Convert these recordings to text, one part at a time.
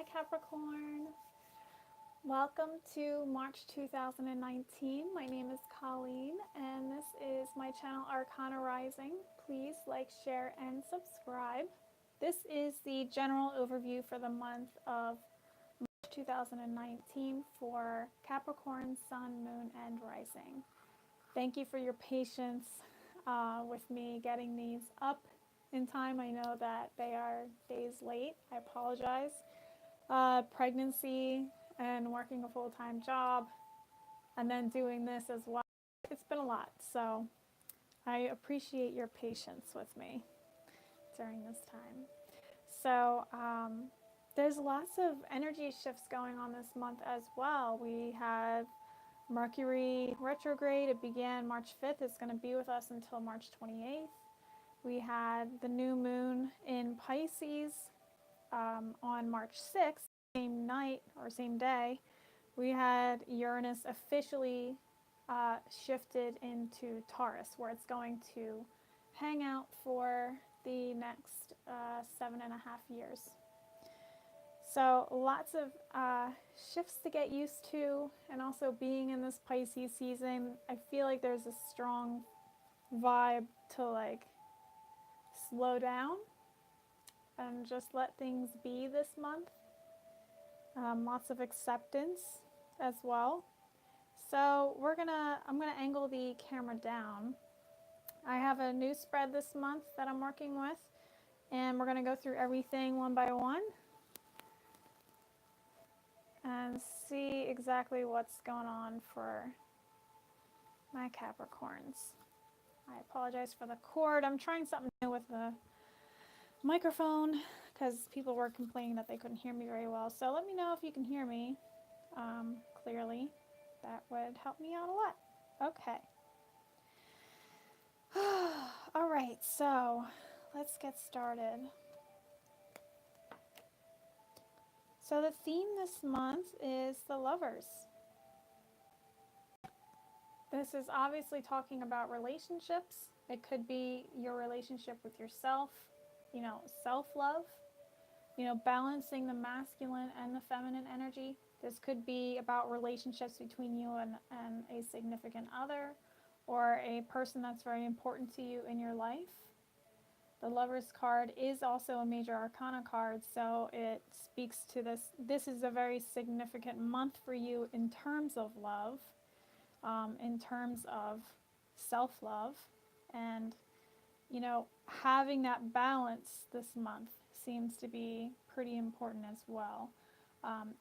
Hi Capricorn. Welcome to March 2019. My name is Colleen and this is my channel Arcana Rising. Please like, share, and subscribe. This is the general overview for the month of March 2019 for Capricorn, Sun, Moon, and Rising. Thank you for your patience with me getting these up in time. I know that they are days late. I apologize. Pregnancy and working a full-time job and then doing this as well. It's been a lot, so I appreciate your patience with me during this time. So there's lots of energy shifts going on this month as well. We have Mercury retrograde. It began March 5th. It's going to be with us until March 28th. We had the new moon in Pisces on March 6th, same night or same day. We had Uranus officially shifted into Taurus, where it's going to hang out for the next 7.5 years. So lots of shifts to get used to, and also being in this Pisces season, I feel like there's a strong vibe to like slow down and just let things be this month. Lots of acceptance as well. So I'm gonna angle the camera down. I have a new spread this month that I'm working with, and we're gonna go through everything one by one and see exactly what's going on for my Capricorns. I apologize for the cord. I'm trying something new with the microphone because people were complaining that they couldn't hear me very well. So let me know if you can hear me clearly. That would help me out a lot. Okay. All right, so let's get started. So the theme this month is the Lovers. This is obviously talking about relationships. It could be your relationship with yourself, self-love, balancing the masculine and the feminine energy. This could be about relationships between you and a significant other or a person that's very important to you in your life. The Lovers card is also a major arcana card, so it speaks to this. This is a very significant month for you in terms of love, in terms of self-love, and having that balance this month seems to be pretty important as well,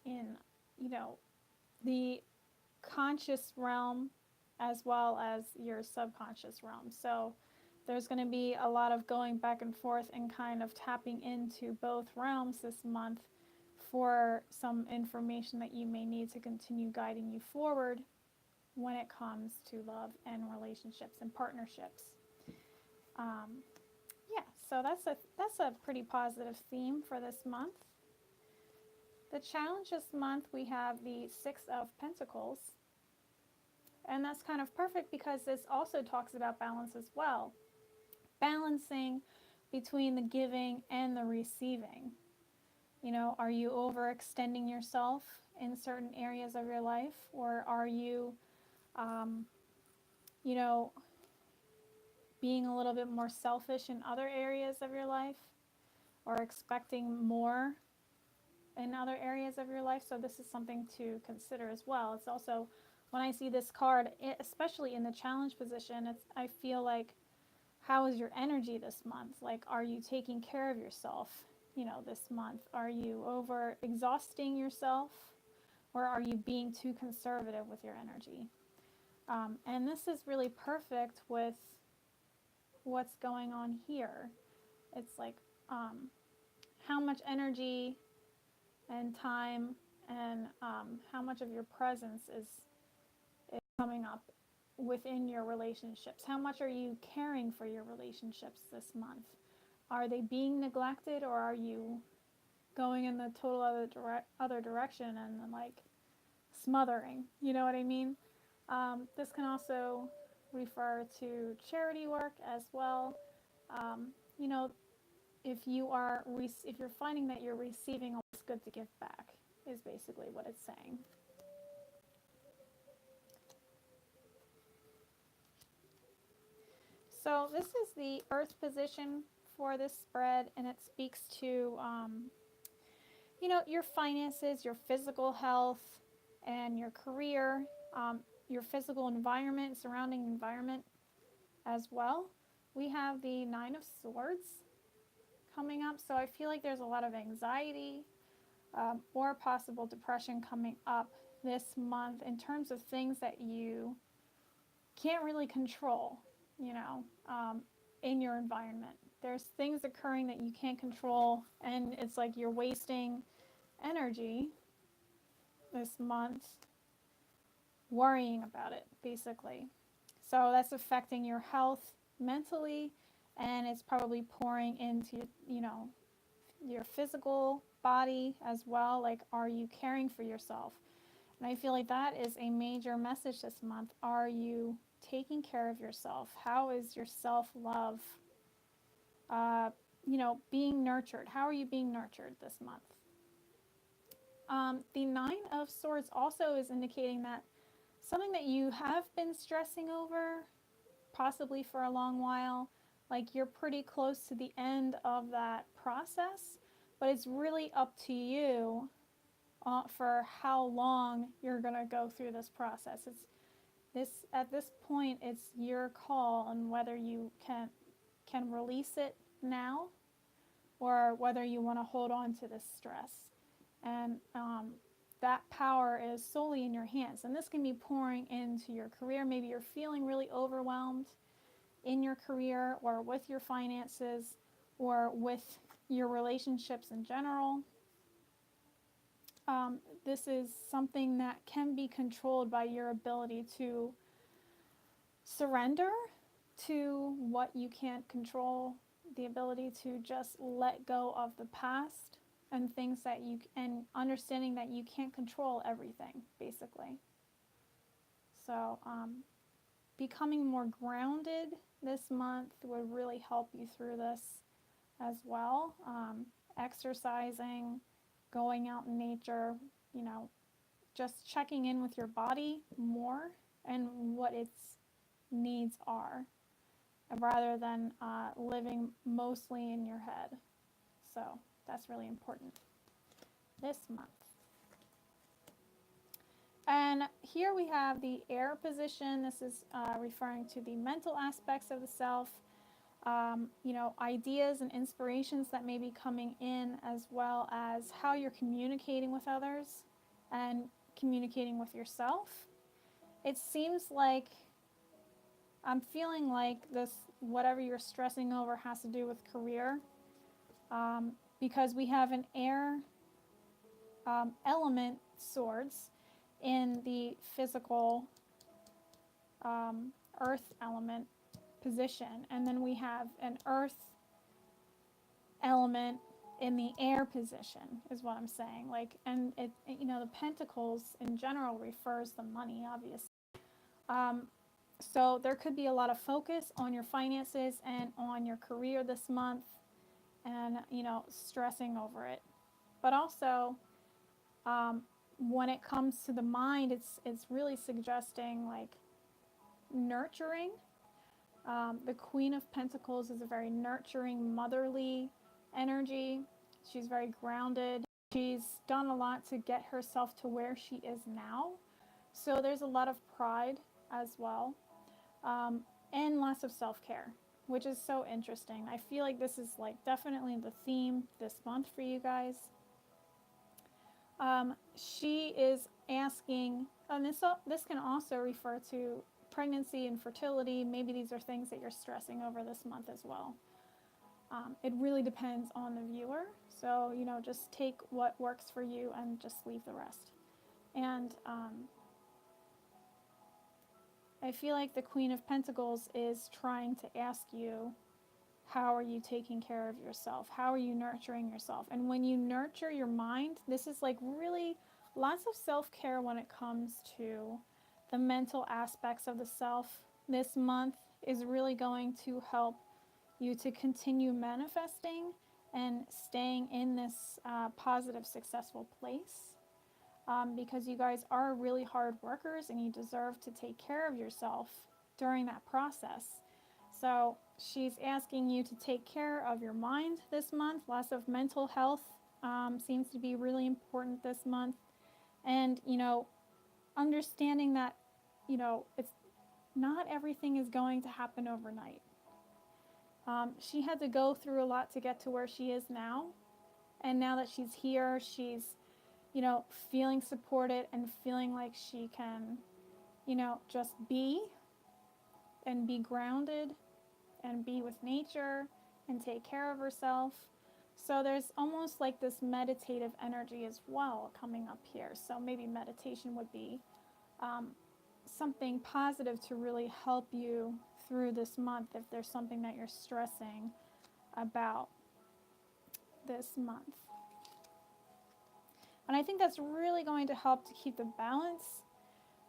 in the conscious realm as well as your subconscious realm. So there's going to be a lot of going back and forth and kind of tapping into both realms this month for some information that you may need to continue guiding you forward when it comes to love and relationships and partnerships. Yeah, so that's a pretty positive theme for this month. The challenge this month, we have the Six of Pentacles, and that's kind of perfect because this also talks about balance as well. Balancing between the giving and the receiving. Are you overextending yourself in certain areas of your life, or are you being a little bit more selfish in other areas of your life, or expecting more in other areas of your life? So this is something to consider as well. It's also, when I see this card, especially in the challenge position, I feel like, how is your energy this month? Like, are you taking care of yourself, this month? Are you over exhausting yourself, or are you being too conservative with your energy? And this is really perfect with what's going on here. It's like, how much energy and time and how much of your presence is coming up within your relationships. How much are you caring for your relationships this month? Are they being neglected, or are you going in the total other direction and like smothering? You know what I mean? This can also refer to charity work as well. If you're finding that you're receiving feels good to give back, is basically what it's saying. So this is the earth position for this spread, and it speaks to, you know, your finances, your physical health, and your career, your physical environment, surrounding environment as well. We have the Nine of Swords coming up, so I feel like there's a lot of anxiety or possible depression coming up this month in terms of things that you can't really control, you know, in your environment. There's things occurring that you can't control, and it's like you're wasting energy this month worrying about it, basically. So that's affecting your health mentally, and it's probably pouring into, you know, your physical body as well. Like, are you caring for yourself? And I feel like that is a major message this month. Are you taking care of yourself? How is your self-love, you know, being nurtured? How are you being nurtured this month? The Nine of Swords also is indicating that something that you have been stressing over, possibly for a long while, like you're pretty close to the end of that process, but it's really up to you for how long you're going to go through this process. At this point, it's your call on whether you can release it now or whether you want to hold on to this stress. And that power is solely in your hands. And this can be pouring into your career. Maybe you're feeling really overwhelmed in your career or with your finances or with your relationships in general. This is something that can be controlled by your ability to surrender to what you can't control, the ability to just let go of the past and things that and understanding that you can't control everything, basically. So becoming more grounded this month would really help you through this as well. Exercising, going out in nature, you know, just checking in with your body more and what its needs are, rather than living mostly in your head. So that's really important this month. And here we have the air position. This is referring to the mental aspects of the self, you know, ideas and inspirations that may be coming in, as well as how you're communicating with others and communicating with yourself. It seems like I'm feeling like this, whatever you're stressing over has to do with career, because we have an air element swords in the physical earth element position, and then we have an earth element in the air position, is what I'm saying. Like, and it, you know, the pentacles in general refers to money, obviously. So there could be a lot of focus on your finances and on your career this month, and, you know, stressing over it. But also, when it comes to the mind, it's really suggesting like nurturing. The Queen of Pentacles is a very nurturing, motherly energy. She's very grounded. She's done a lot to get herself to where she is now. So there's a lot of pride as well, and lots of self-care, which is so interesting. I feel like this is like definitely the theme this month for you guys. She is asking, and this can also refer to pregnancy and fertility. Maybe these are things that you're stressing over this month as well. It really depends on the viewer. So, you know, just take what works for you and just leave the rest. And I feel like the Queen of Pentacles is trying to ask you, how are you taking care of yourself? How are you nurturing yourself? And when you nurture your mind, this is like really lots of self-care when it comes to the mental aspects of the self. This month is really going to help you to continue manifesting and staying in this positive, successful place, because you guys are really hard workers and you deserve to take care of yourself during that process. So she's asking you to take care of your mind this month. Lots of mental health seems to be really important this month. And, understanding that, it's not everything is going to happen overnight. She had to go through a lot to get to where she is now. And now that she's here, she's, feeling supported and feeling like she can, just be and be grounded and be with nature and take care of herself. So there's almost like this meditative energy as well coming up here. So maybe meditation would be something positive to really help you through this month if there's something that you're stressing about this month. And I think that's really going to help to keep the balance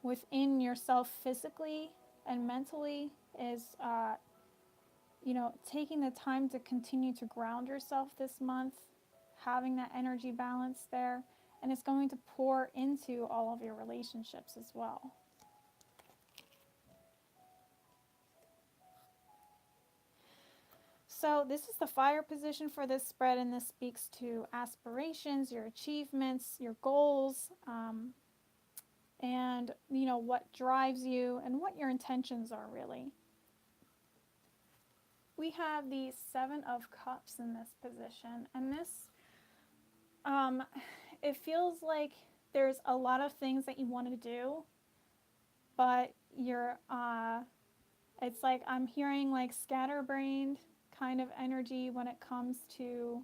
within yourself physically and mentally is, taking the time to continue to ground yourself this month, having that energy balance there, and it's going to pour into all of your relationships as well. So this is the fire position for this spread, and this speaks to aspirations, your achievements, your goals, and what drives you and what your intentions are really. We have the Seven of Cups in this position, and this, it feels like there's a lot of things that you want to do, but you're, it's like I'm hearing like scatterbrained kind of energy when it comes to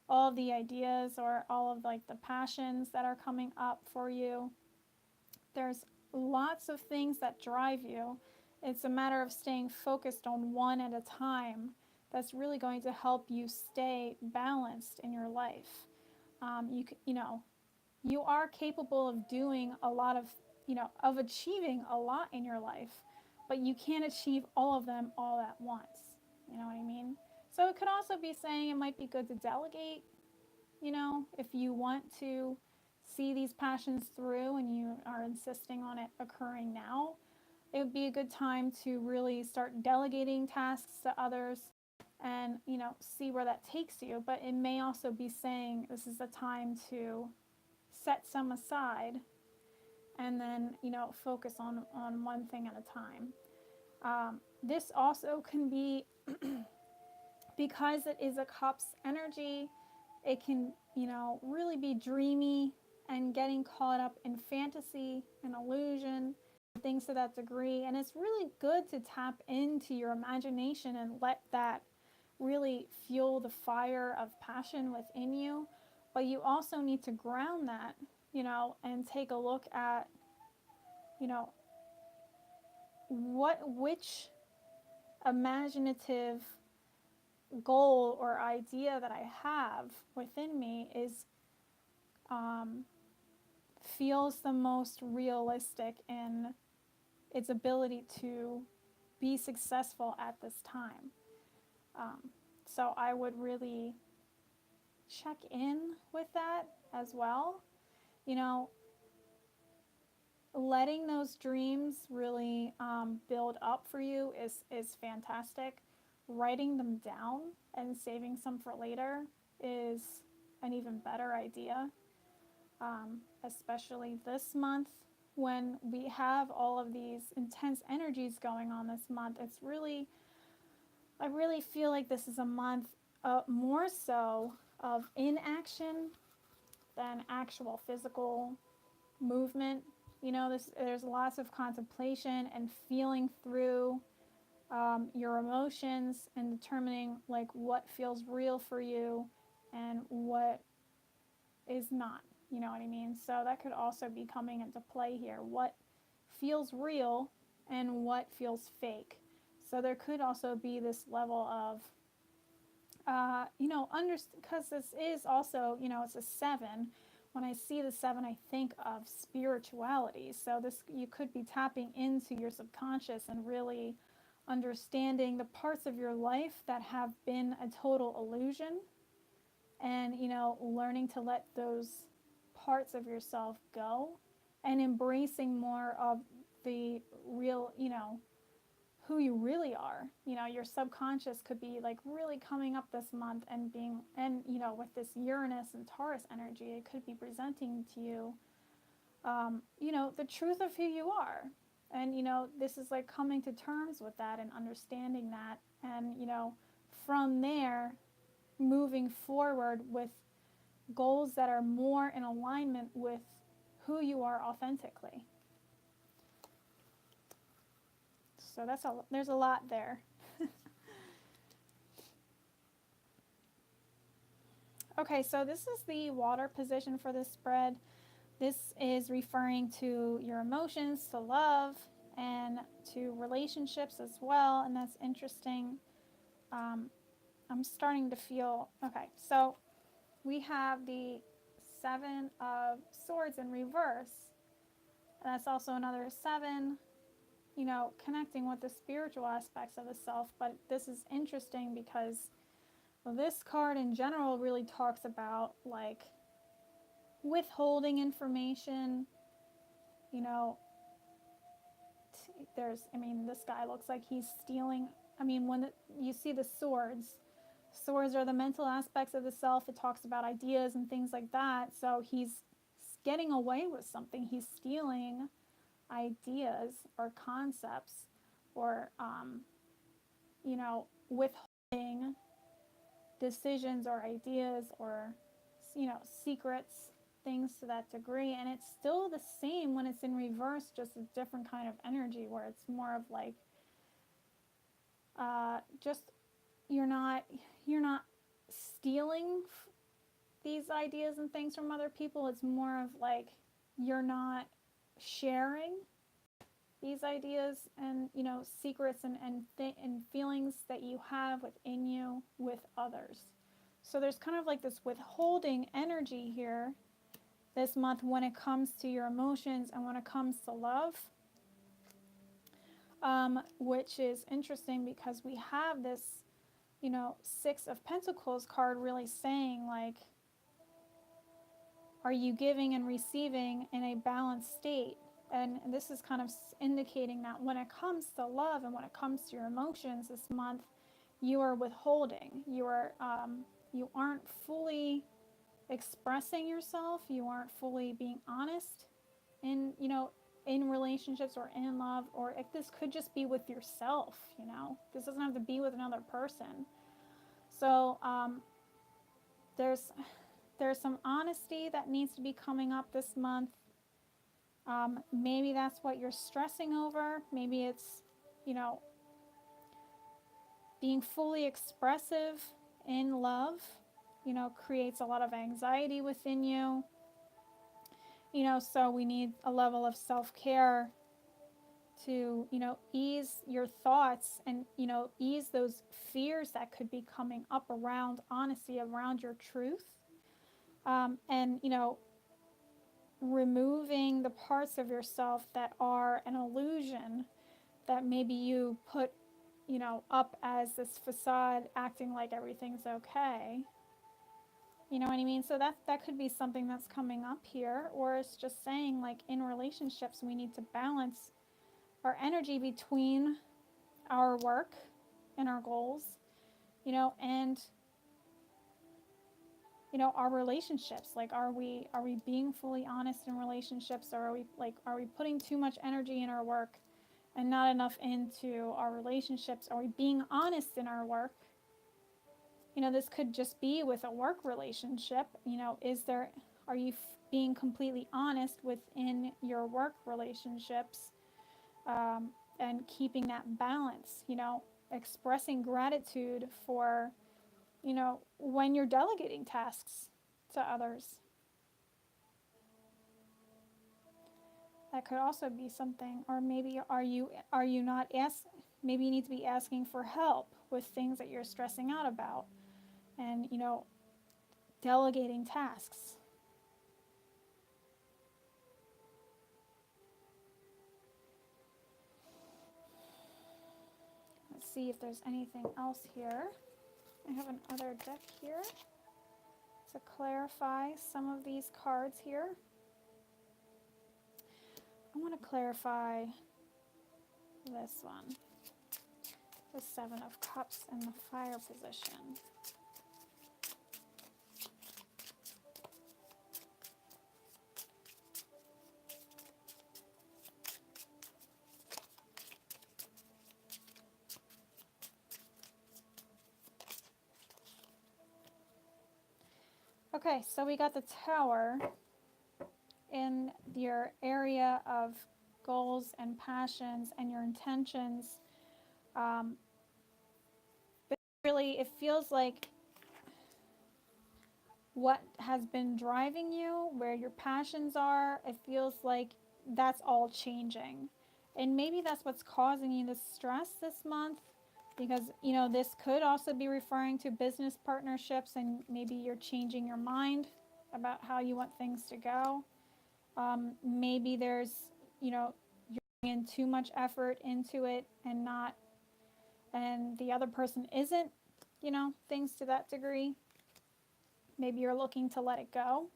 all of the ideas or all of like the passions that are coming up for you. There's lots of things that drive you. It's a matter of staying focused on one at a time. That's really going to help you stay balanced in your life. You are capable of doing a lot of, of achieving a lot in your life, but you can't achieve all of them all at once. You know what I mean? So it could also be saying it might be good to delegate, if you want to see these passions through and you are insisting on it occurring now. It would be a good time to really start delegating tasks to others and, see where that takes you. But it may also be saying this is the time to set some aside and then, focus on one thing at a time. This also can be, because it is a cups energy, it can, really be dreamy and getting caught up in fantasy and illusion, things to that degree. And it's really good to tap into your imagination and let that really fuel the fire of passion within you. But you also need to ground that, and take a look at, which imaginative goal or idea that I have within me is feels the most realistic in its ability to be successful at this time. So I would really check in with that as well. Letting those dreams really build up for you is fantastic. Writing them down and saving some for later is an even better idea, especially this month when we have all of these intense energies going on this month. I really feel like this is a month more so of inaction than actual physical movement. There's lots of contemplation and feeling through your emotions and determining like what feels real for you and what is not. You know what I mean? So that could also be coming into play here. What feels real and what feels fake. So there could also be this level of, because this is also, it's a 7. When I see the 7, I think of spirituality. So you could be tapping into your subconscious and really understanding the parts of your life that have been a total illusion and, you know, learning to let those parts of yourself go and embracing more of the real, you know, who you really are. You know, your subconscious could be like really coming up this month and being, and, you know, with this Uranus and Taurus energy, it could be presenting to you, you know, the truth of who you are. And, you know, this is like coming to terms with that and understanding that. And, you know, from there, moving forward with goals that are more in alignment with who you are authentically. So there's a lot there. Okay, so this is the water position for this spread. This is referring to your emotions, to love, and to relationships as well, and that's interesting. I'm starting to feel, okay, so we have the Seven of Swords in reverse, and that's also another 7, you know, connecting with the spiritual aspects of the self. But this is interesting because this card in general really talks about like withholding information, you know. I mean, this guy looks like he's stealing. I mean, when you see the swords are the mental aspects of the self. It talks about ideas and things like that. So he's getting away with something. He's stealing ideas or concepts, or, you know, withholding decisions or ideas or, you know, secrets, things to that degree. And it's still the same when it's in reverse, just a different kind of energy where it's more of like, just you're not stealing these ideas and things from other people. It's more of like you're not sharing these ideas and, you know, secrets and feelings that you have within you with others. So there's kind of like this withholding energy here this month when it comes to your emotions and when it comes to love, which is interesting because we have this, you know, Six of Pentacles card really saying like, are you giving and receiving in a balanced state? And this is kind of indicating that when it comes to love and when it comes to your emotions this month, you are withholding. You aren't fully expressing yourself. You aren't fully being honest in, you know, in relationships or in love, or if this could just be with yourself, you know. This doesn't have to be with another person. So there's some honesty that needs to be coming up this month. Maybe that's what you're stressing over. Maybe it's, you know, being fully expressive in love, you know, creates a lot of anxiety within you. You know, so we need a level of self-care to, you know, ease your thoughts and, you know, ease those fears that could be coming up around honesty, around your truth. And, you know, removing the parts of yourself that are an illusion that maybe you put, you know, up as this facade, acting like everything's okay. You know what I mean? So that could be something that's coming up here, or it's just saying like in relationships we need to balance our energy between our work and our goals, you know, and, you know, our relationships. Like, are we being fully honest in relationships, or are we putting too much energy in our work and not enough into our relationships? Are we being honest in our work? You know, this could just be with a work relationship. You know, are you being completely honest within your work relationships, and keeping that balance, you know, expressing gratitude for, you know, when you're delegating tasks to others. That could also be something. Or maybe maybe you need to be asking for help with things that you're stressing out about, and, you know, delegating tasks. Let's see if there's anything else here. I have another deck here. to clarify some of these cards here. I want to clarify this one, the Seven of Cups in the fire position. Okay, so we got the Tower in your area of goals and passions and your intentions. But really, it feels like what has been driving you, where your passions are, it feels like that's all changing. And maybe that's what's causing you the stress this month, because, you know, this could also be referring to business partnerships, and maybe you're changing your mind about how you want things to go. Maybe there's, you know, you're putting in too much effort into it and the other person isn't, you know, things to that degree. Maybe you're looking to let it go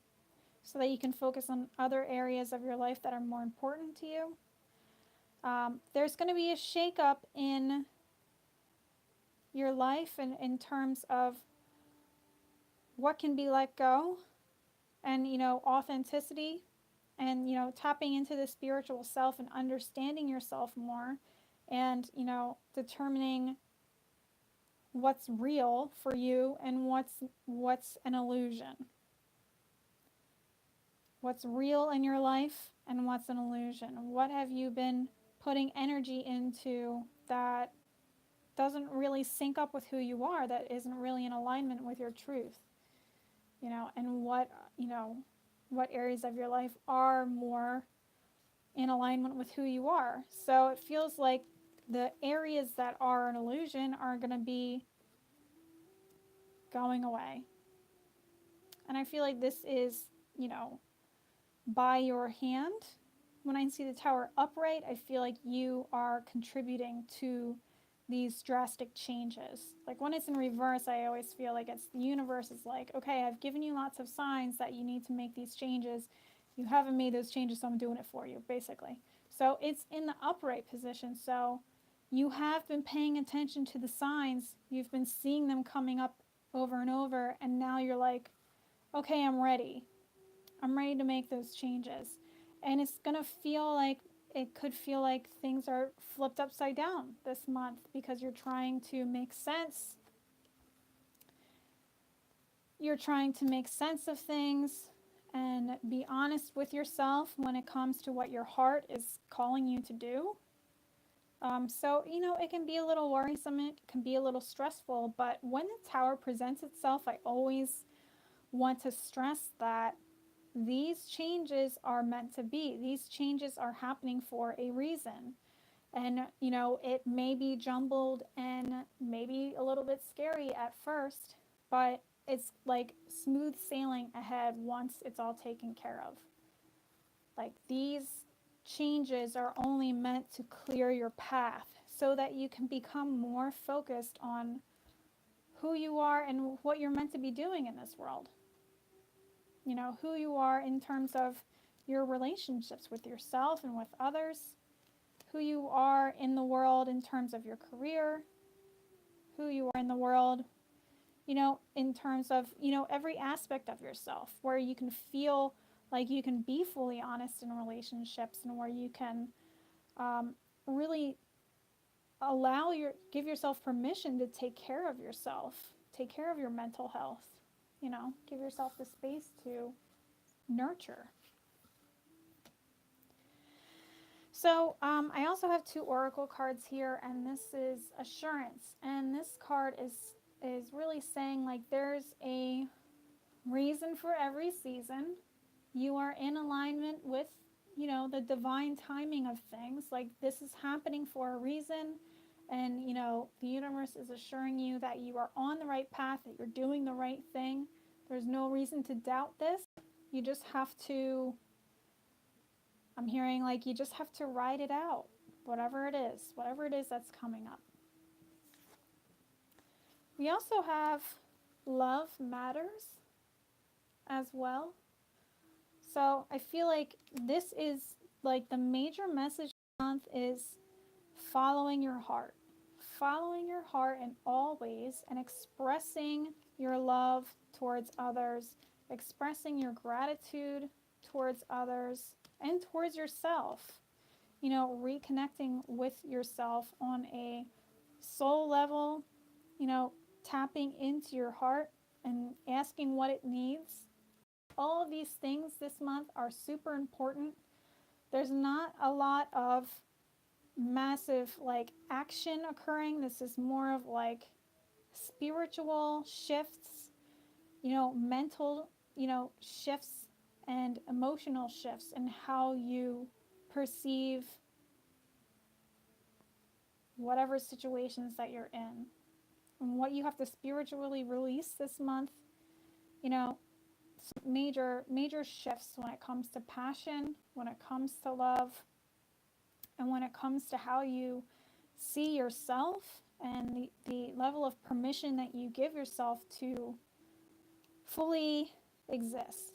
so that you can focus on other areas of your life that are more important to you. There's going to be a shakeup in your life and in terms of what can be let go, and, you know, authenticity, and, you know, tapping into the spiritual self and understanding yourself more, and, you know, determining what's real for you and what's an illusion. What's real in your life and what's an illusion. What have you been putting energy into that doesn't really sync up with who you are, that isn't really in alignment with your truth? You know, and what areas of your life are more in alignment with who you are. So it feels like the areas that are an illusion are going to be going away. And I feel like this is, you know, by your hand. When I see the Tower upright, I feel like you are contributing to these drastic changes. Like when it's in reverse, I always feel like it's the universe is like, okay, I've given you lots of signs that you need to make these changes. You haven't made those changes, so I'm doing it for you, basically. So it's in the upright position. So you have been paying attention to the signs. You've been seeing them coming up over and over. And now you're like, okay, I'm ready. I'm ready to make those changes. And it's going to feel like, it could feel like things are flipped upside down this month because you're trying to make sense. You're trying to make sense of things and be honest with yourself when it comes to what your heart is calling you to do. So, you know, it can be a little worrisome, it can be a little stressful, but when the Tower presents itself, I always want to stress that these changes are meant to be. These changes are happening for a reason. And, you know, it may be jumbled and maybe a little bit scary at first, but it's like smooth sailing ahead once it's all taken care of. Like these changes are only meant to clear your path so that you can become more focused on who you are and what you're meant to be doing in this world. You know, who you are in terms of your relationships with yourself and with others, who you are in the world in terms of your career, who you are in the world, you know, in terms of, you know, every aspect of yourself, where you can feel like you can be fully honest in relationships, and where you can really give yourself permission to take care of yourself, take care of your mental health, you know, give yourself the space to nurture. So I also have two oracle cards here, and this is assurance. And this card is really saying, like, there's a reason for every season. You are in alignment with, you know, the divine timing of things. Like, this is happening for a reason. And, you know, the universe is assuring you that you are on the right path, that you're doing the right thing. There's no reason to doubt this. You just have to, I'm hearing like you just have to ride it out, whatever it is that's coming up. We also have love matters. as well. So I feel like this is like the major message of the month is following your heart. Following your heart in all ways and expressing your love towards others, expressing your gratitude towards others and towards yourself. You know, reconnecting with yourself on a soul level, you know, tapping into your heart and asking what it needs. All of these things this month are super important. There's not a lot of massive like action occurring. This is more of like spiritual shifts, you know, mental, you know, shifts and emotional shifts in how you perceive whatever situations that you're in and what you have to spiritually release this month. You know, major shifts when it comes to passion, when it comes to love, and when it comes to how you see yourself and the level of permission that you give yourself to fully exist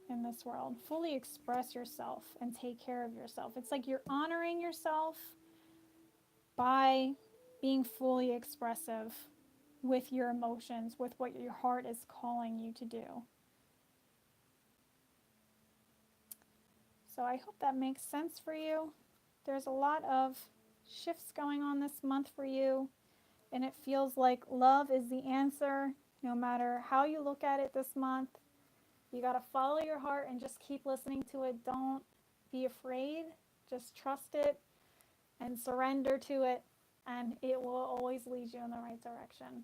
in this world, fully express yourself and take care of yourself. It's like you're honoring yourself by being fully expressive with your emotions, with what your heart is calling you to do. So I hope that makes sense for you. There's a lot of shifts going on this month for you, and it feels like love is the answer no matter how you look at it this month. You got to follow your heart and just keep listening to it. Don't be afraid. Just trust it and surrender to it, and it will always lead you in the right direction.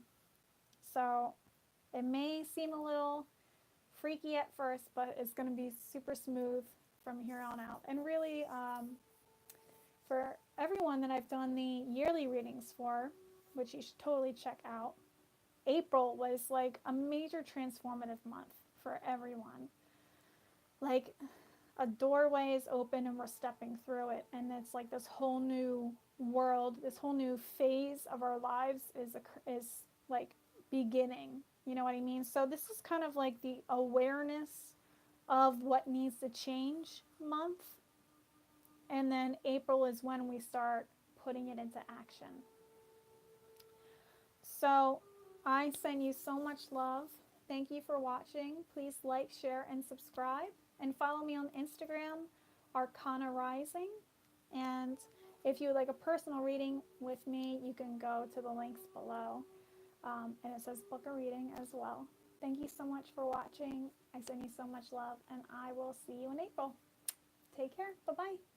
So it may seem a little freaky at first, but it's going to be super smooth from here on out. And really, for everyone that I've done the yearly readings for, which you should totally check out, April was like a major transformative month for everyone. Like a doorway is open and we're stepping through it, and it's like this whole new world, this whole new phase of our lives is like beginning. You know what I mean? So this is kind of like the awareness of what needs to change month. And then April is when we start putting it into action. So I send you so much love. Thank you for watching. Please like, share, and subscribe. And follow me on Instagram, Arcana Rising. And if you would like a personal reading with me, you can go to the links below. And it says book a reading as well. Thank you so much for watching. I send you so much love, and I will see you in April. Take care. Bye-bye.